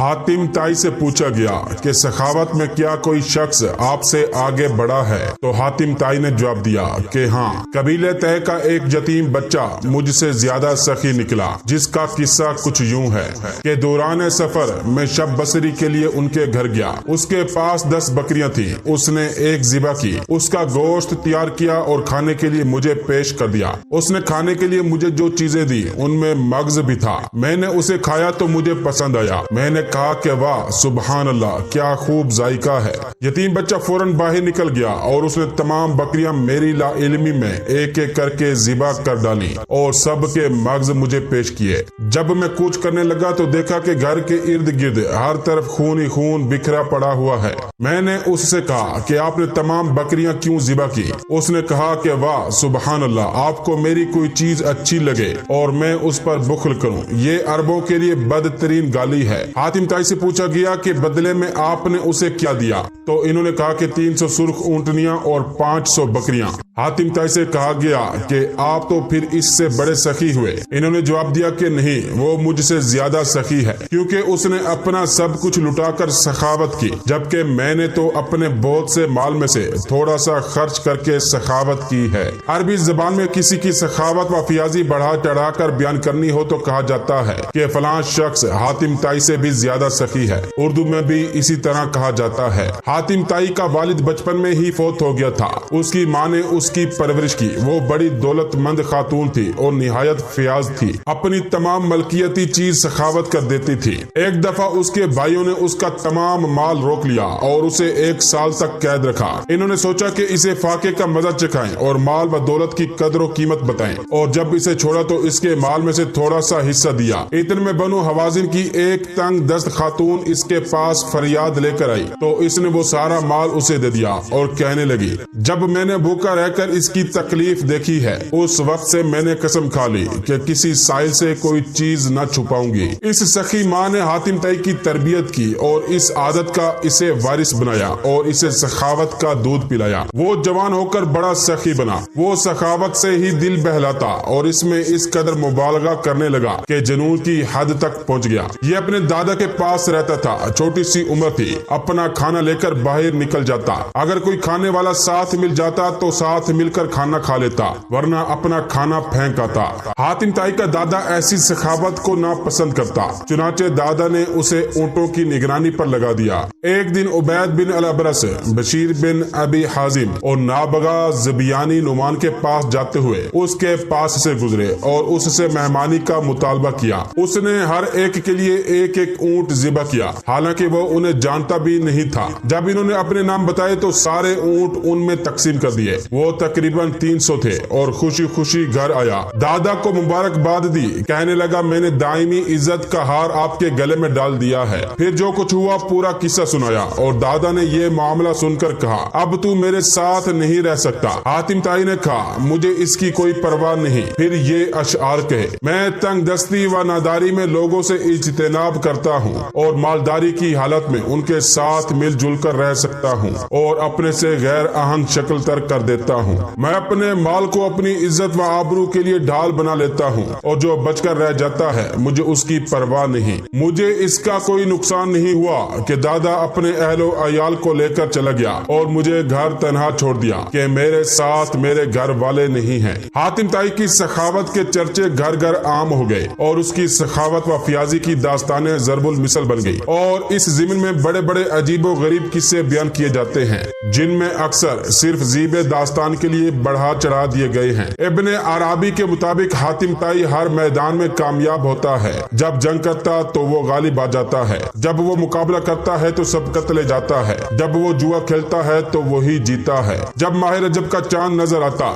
حاتم تائی سے پوچھا گیا کہ سخاوت میں کیا کوئی شخص آپ سے آگے بڑھا ہے؟ تو حاتم تائی نے جواب دیا کہ ہاں، قبیلے طے کا ایک یتیم بچہ مجھ سے زیادہ سخی نکلا، جس کا قصہ کچھ یوں ہے کہ دوران سفر میں شب بصری کے لیے ان کے گھر گیا۔ اس کے پاس 10 بکریاں تھیں۔ اس نے ایک ذبح کی، اس کا گوشت تیار کیا اور کھانے کے لیے مجھے پیش کر دیا۔ اس نے کھانے کے لیے مجھے جو چیزیں دی ان میں مغز بھی تھا۔ میں نے اسے کھایا تو مجھے پسند آیا۔ میں نے کہا کہ واہ سبحان اللہ، کیا خوب ذائقہ ہے۔ یتیم بچہ فوراً باہر نکل گیا اور اس نے تمام بکریاں میری لا علمی میں ایک ایک کر کے ذبح کر ڈالی اور سب کے مغز مجھے پیش کیے۔ جب میں کوچ کرنے لگا تو دیکھا کہ گھر کے ارد گرد ہر طرف خون ہی خون بکھرا پڑا ہوا ہے۔ میں نے اس سے کہا کہ آپ نے تمام بکریاں کیوں ذبح کی؟ اس نے کہا کہ واہ سبحان اللہ، آپ کو میری کوئی چیز اچھی لگے اور میں اس پر بخل کروں، یہ عربوں کے لیے بدترین گالی ہے۔ حاتم تائی سے پوچھا گیا کہ بدلے میں آپ نے اسے کیا دیا؟ تو انہوں نے کہا کہ 300 سرخ اونٹنیاں اور 500 بکریاں۔ حاتم تائی سے کہا گیا کہ آپ تو پھر اس سے بڑے سخی ہوئے۔ انہوں نے جواب دیا کہ نہیں، وہ مجھ سے زیادہ سخی ہے، کیونکہ اس نے اپنا سب کچھ لٹا کر سخاوت کی، جبکہ میں نے تو اپنے بہت سے مال میں سے تھوڑا سا خرچ کر کے سخاوت کی ہے۔ عربی زبان میں کسی کی سخاوت و فیاضی بڑھا چڑھا کر بیان کرنی ہو تو کہا جاتا ہے کہ فلاں شخص حاتم تائی سے بھی زیادہ سخی ہے۔ اردو میں بھی اسی طرح کہا جاتا ہے۔ حاتم تائی کا والد بچپن میں ہی فوت ہو گیا تھا۔ اس کی ماں نے اس کی پرورش کی۔ وہ بڑی دولت مند خاتون تھی اور نہایت فیاض تھی۔ اپنی تمام ملکیتی چیز سخاوت کر دیتی تھی۔ ایک دفعہ اس کے بھائیوں نے اس کا تمام مال روک لیا اور اسے 1 سال تک قید رکھا۔ انہوں نے سوچا کہ اسے فاقے کا مزہ چکھائیں اور مال و دولت کی قدر و قیمت بتائیں، اور جب اسے چھوڑا تو اس کے مال میں سے تھوڑا سا حصہ دیا۔ اتنے میں بنو حوازن کی ایک تنگ دست خاتون اس کے پاس فریاد لے کر آئی تو اس نے وہ سارا مال اسے دے دیا اور کہنے لگی، جب میں نے بھوکا رہ کر اس کی تکلیف دیکھی ہے اس وقت سے میں نے قسم کھا لی کہ کسی سائل سے کوئی چیز نہ چھپاؤں گی۔ اس سخی ماں نے حاتم تائی کی تربیت کی اور اس عادت کا اسے وارث بنایا اور اسے سخاوت کا دودھ پلایا۔ وہ جوان ہو کر بڑا سخی بنا۔ وہ سخاوت سے ہی دل بہلاتا اور اس میں اس قدر مبالغہ کرنے لگا کہ جنون کی حد تک پہنچ گیا۔ یہ اپنے دادا کے پاس رہتا تھا۔ چھوٹی سی عمر تھی۔ اپنا کھانا لے کر باہر نکل جاتا۔ اگر کوئی کھانے والا ساتھ مل جاتا تو ساتھ مل کر کھانا کھا لیتا، ورنہ اپنا کھانا پھینک آتا۔ حاتم تائی کا دادا ایسی سخاوت کو ناپسند کرتا، چنانچہ دادا نے اسے اونٹوں کی نگرانی پر لگا دیا۔ ایک دن عبید بن الابرس، بشیر بن ابی حازم اور نابغہ زبیانی نعمان کے پاس جاتے ہوئے اس کے پاس سے گزرے اور اس سے مہمانی کا مطالبہ کیا۔ اس نے ہر ایک کے لیے ایک ایک اونٹ ذبح کیا، حالانکہ وہ انہیں جانتا بھی نہیں تھا۔ جب انہوں نے اپنے نام بتائے تو سارے اونٹ ان میں تقسیم کر دیے۔ وہ تقریباً 300 تھے اور خوشی خوشی گھر آیا۔ دادا کو مبارکباد دی، کہنے لگا میں نے دائمی عزت کا ہار آپ کے گلے میں ڈال دیا ہے۔ پھر جو کچھ ہوا پورا قصہ سنایا اور دادا نے یہ معاملہ سن کر کہا، اب تو میرے ساتھ نہیں رہ سکتا۔ حاتم تائی نے کہا، مجھے اس کی کوئی پرواہ نہیں۔ پھر یہ اشعار کہے، میں تنگ دستی و ناداری میں لوگوں سے اجتناب کرتا ہوں اور مالداری کی حالت میں ان کے ساتھ مل جل کر رہ سکتا ہوں اور اپنے سے غیر اہم شکل تر کر دیتا ہوں۔ میں اپنے مال کو اپنی عزت و آبرو کے لیے ڈھال بنا لیتا ہوں اور جو بچ کر رہ جاتا ہے مجھے اس کی پرواہ نہیں۔ مجھے اس کا کوئی نقصان نہیں ہوا کہ دادا اپنے اہل و عیال کو لے کر چلا گیا اور مجھے گھر تنہا چھوڑ دیا کہ میرے ساتھ میرے گھر والے نہیں ہیں۔ حاتم تائی کی سخاوت کے چرچے گھر گھر عام ہو گئے اور اس کی سخاوت و فیاضی کی داستانیں ضرب المثل بن گئی، اور اس ضمن میں بڑے بڑے عجیب و غریب قصے بیان کیے جاتے ہیں جن میں اکثر صرف زیب داستان کے لیے بڑھا چڑھا دیے گئے ہیں۔ ابن عربی کے مطابق حاتم تائی ہر میدان میں کامیاب ہوتا ہے۔ جب جنگ کرتا تو وہ غالب آ جاتا ہے، جب وہ مقابلہ کرتا ہے تو سبقت لے جاتا ہے، جب وہ جوا کھیلتا ہے تو وہی جیتا ہے۔ جب ماہ رجب کا چاند نظر آتا،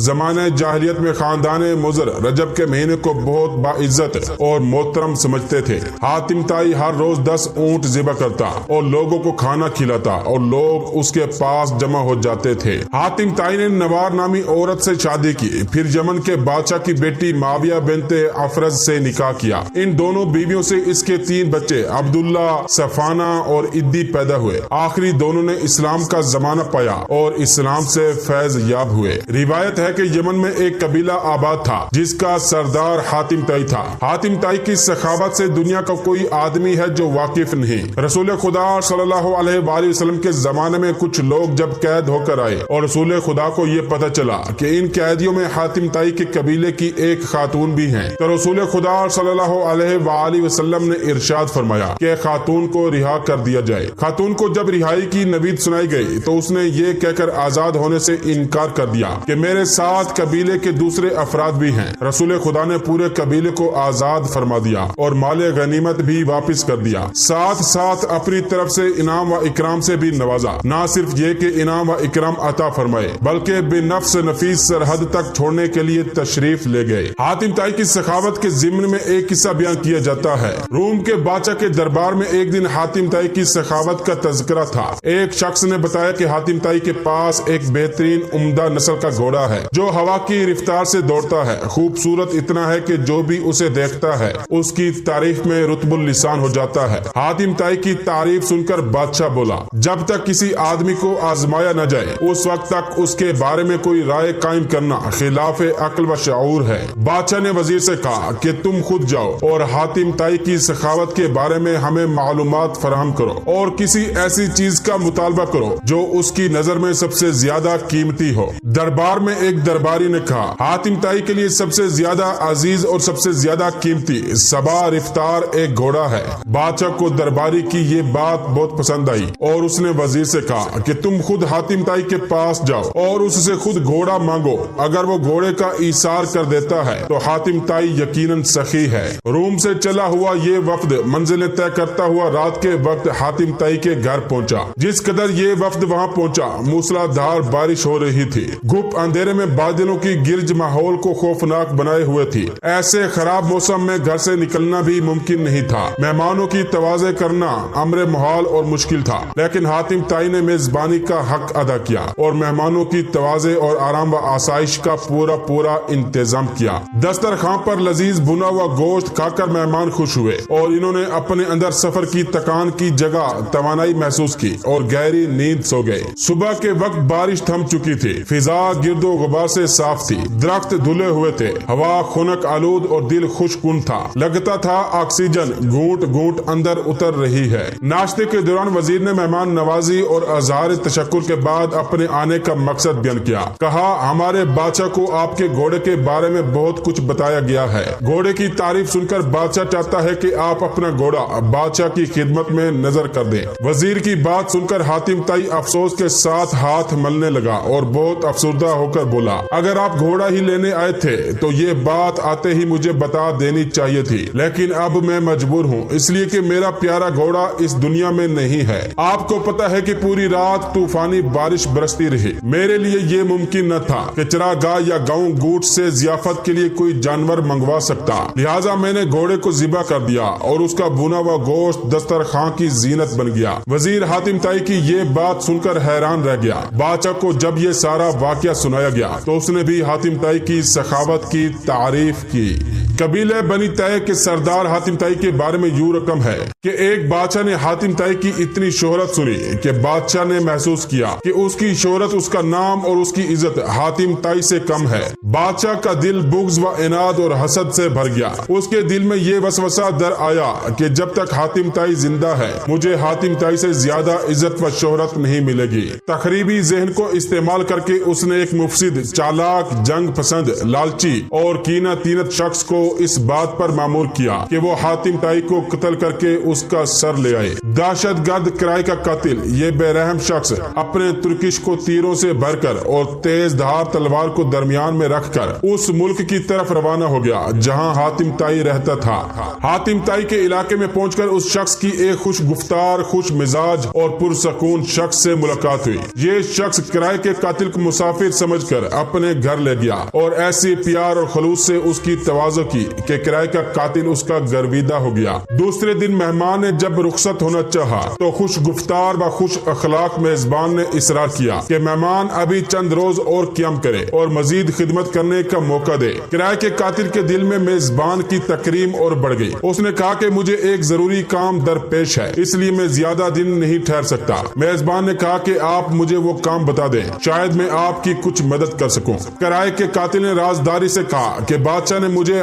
زمانے جاہلیت میں خاندان مضر رجب کے مہینے کو بہت باعزت اور محترم سمجھتے تھے۔ حاتم تائی ہر روز 10 اونٹ ذبح کرتا اور لوگوں کو کھانا کھلاتا اور لوگ اس کے پاس جمع ہو جاتے تھے۔ حاتم تائی نے نوار نامی عورت سے شادی کی، پھر یمن کے بادشاہ کی بیٹی معاویہ بنت افرز سے نکاح کیا۔ ان دونوں بیویوں سے اس کے 3 بچے عبداللہ، صفانہ اور ادی پیدا ہوئے۔ آخری دونوں نے اسلام کا زمانہ پایا اور اسلام سے فیض یاب ہوئے۔ روایت ہے کہ یمن میں ایک قبیلہ آباد تھا جس کا سردار حاتم تائی تھا۔ حاتم تائی کی سخاوت سے دنیا کا کوئی آدمی ہے جو واقف نہیں۔ رسول خدا صلی اللہ علیہ وآلہ وسلم کے زمانے میں کچھ لوگ جب قید ہو کر آئے اور رسول خدا کو یہ پتہ چلا کہ ان قیدیوں میں حاتم طائی کے قبیلے کی ایک خاتون بھی ہیں، تو رسول خدا صلی اللہ علیہ وآلہ وسلم نے ارشاد فرمایا کہ خاتون کو رہا کر دیا جائے۔ خاتون کو جب رہائی کی نوید سنائی گئی تو اس نے یہ کہہ کر آزاد ہونے سے انکار کر دیا کہ میرے ساتھ قبیلے کے دوسرے افراد بھی ہیں۔ رسول خدا نے پورے قبیلے کو آزاد فرما دیا اور مال غنیمت بھی واپس کر دیا، ساتھ ساتھ اپنی طرف سے انعام و اکرام سے بھی نوازا۔ نہ صرف یہ کہ انعام و اکرام عطا فرمائے بلکہ بے نفس نفیس سرحد تک چھوڑنے کے لیے تشریف لے گئے۔ حاتم طائی کی سخاوت کے ضمن میں ایک قصہ بیان کیا جاتا ہے۔ روم کے بادشاہ کے دربار میں ایک دن حاتم طائی کی سخاوت کا تذکرہ تھا۔ ایک شخص نے بتایا کہ حاتم طائی کے پاس ایک بہترین عمدہ نسل کا گھوڑا ہے جو ہوا کی رفتار سے دوڑتا ہے، خوبصورت اتنا ہے کہ جو بھی اسے دیکھتا ہے اس کی تعریف میں رطب اللسان ہو جاتا ہے۔ حاتم طائی کی تعریف سن کر بادشاہ بولا، جب تک کسی آدمی کو آزمایا نہ جائے اس وقت تک اس کے بارے میں کوئی رائے قائم کرنا خلاف عقل و شعور ہے۔ بادشاہ نے وزیر سے کہا کہ تم خود جاؤ اور حاتم طائی کی سخاوت کے بارے میں ہمیں معلومات فراہم کرو اور کسی ایسی چیز کا مطالبہ کرو جو اس کی نظر میں سب سے زیادہ قیمتی ہو۔ دربار میں ایک درباری نے کہا، حاتم طائی کے لیے سب سے زیادہ عزیز اور سب سے زیادہ قیمتی سبا رفتار ایک گھوڑا ہے۔ بادشاہ کو درباری کی یہ بات بہت پسند آئی اور اس نے وزیر سے کہا کہ تم خود حاتم طائی کے پاس جاؤ اور اس سے خود گھوڑا مانگو، اگر وہ گھوڑے کا ایثار کر دیتا ہے تو حاتم طائی یقیناً سخی ہے۔ روم سے چلا ہوا یہ وفد منزلیں طے کرتا ہوا رات کے وقت حاتم طائی کے گھر پہنچا۔ جس قدر یہ وفد وہاں پہنچا موسلا دھار بارش ہو رہی تھی، گھپ اندھیرے میں بادلوں کی گرج ماحول کو خوفناک بنائے ہوئے تھی۔ ایسے خراب موسم میں گھر سے نکلنا بھی ممکن نہیں تھا۔ مہمانوں کی توازے کرنا امر محال اور مشکل تھا، لیکن حاتم طائی نے میزبانی کا حق ادا کیا اور مہمانوں کی توازے اور آرام و آسائش کا پورا انتظام کیا۔ دسترخوان پر لذیذ بنا ہوا گوشت کھا کر مہمان خوش ہوئے اور انہوں نے اپنے اندر سفر کی تکان کی جگہ توانائی محسوس کی اور گہری نیند سو گئے۔ صبح کے وقت بارش تھم چکی تھی، فضا گرد و غبار سے صاف تھی، درخت دھلے ہوئے تھے، ہوا خنک آلود اور دل خوش کن تھا۔ لگتا تھا آکسیجن گھونٹ گھونٹ اندر اتر رہی ہے۔ ناشتے کے دوران وزیر نے مہمان نوازی اور اظہار تشکر کے بعد اپنے آنے کا مقصد بیان کیا۔ کہا، ہمارے بادشاہ کو آپ کے گھوڑے کے بارے میں بہت کچھ بتایا گیا ہے۔ گھوڑے کی تعریف سن کر بادشاہ چاہتا ہے کہ آپ اپنا گھوڑا بادشاہ کی خدمت میں نظر کر دیں۔ وزیر کی بات سن کر حاتم طائی افسوس کے ساتھ ہاتھ ملنے لگا اور بہت افسردہ ہو کر بولا، اگر آپ گھوڑا ہی لینے آئے تھے تو یہ بات آتے ہی مجھے بتا دینی چاہیے تھی، لیکن اب میں مجبور ہوں اس لیے کہ میرا پیارا گھوڑا اس دنیا میں نہیں ہے۔ آپ کو پتا ہے کہ پوری رات طوفانی بارش برستی رہی۔ میرے لیے یہ ممکن نہ تھا کہ چراگاہ یا گاؤں گوٹ سے ضیافت کے لیے کوئی جانور منگوا سکتا، لہٰذا میں نے گھوڑے کو ذبح کر دیا اور اس کا بھنا ہوا گوشت دسترخوان کی زینت بن گیا۔ وزیر حاتم طائی کی یہ بات سن کر حیران رہ گیا۔ بادشاہ کو جب یہ سارا واقعہ سنایا گیا تو اس نے بھی حاتم طائی کی سخاوت کی تعریف کی۔ قبیلہ بنی طے کے سردار حاتم طائی کے بارے میں یوں رقم ہے کہ ایک بادشاہ نے حاتم طائی کی اتنی شہرت سنی کہ بادشاہ نے محسوس کیا کہ اس کی شہرت، اس کا نام اور اس کی عزت حاتم طائی سے کم ہے۔ بادشاہ کا دل بغض و عناد اور حسد سے بھر گیا۔ اس کے دل میں یہ وسوسہ در آیا کہ جب تک حاتم طائی زندہ ہے مجھے حاتم طائی سے زیادہ عزت و شہرت نہیں ملے گی۔ تخریبی ذہن کو استعمال کر کے اس نے ایک مفسد، چالاک، جنگ پسند، لالچی اور کینہ تینت شخص کو اس بات پر مامور کیا کہ وہ حاتم طائی کو قتل کر کے اس کا سر لے آئے۔ دہشت گرد کرائے کا قاتل یہ بے رحم شخص اپنے ترکش کو تیروں سے بھر کر اور تیز دھار تلوار کو درمیان میں رکھ کر اس ملک کی طرف روانہ ہو گیا جہاں حاتم طائی رہتا تھا۔ حاتم طائی کے علاقے میں پہنچ کر اس شخص کی ایک خوش گفتار، خوش مزاج اور پرسکون شخص سے ملاقات ہوئی۔ یہ شخص کرائے کے قاتل کو مسافر سمجھ کر اپنے گھر لے گیا اور ایسی پیار اور خلوص سے اس کی توازو کی کہ کرائے کا قاتل اس کا گرویدہ ہو گیا۔ دوسرے دن مہمان نے جب رخصت ہونا چاہا تو خوش گفتار و خوش اخلاق میزبان نے اصرار کیا کہ مہمان ابھی چند روز اور قیام کرے اور مزید خدمت کرنے کا موقع دے۔ کرائے کے قاتل کے دل میں میزبان کی تکریم اور بڑھ گئی۔ اس نے کہا کہ مجھے ایک ضروری کام درپیش ہے، اس لیے میں زیادہ دن نہیں ٹھہر سکتا۔ میزبان نے کہا کہ آپ مجھے وہ کام بتا دیں، شاید میں آپ کی کچھ مدد کر سکوں۔ کرائے کے قاتل نے رازداری سے کہا کہ بادشاہ نے مجھے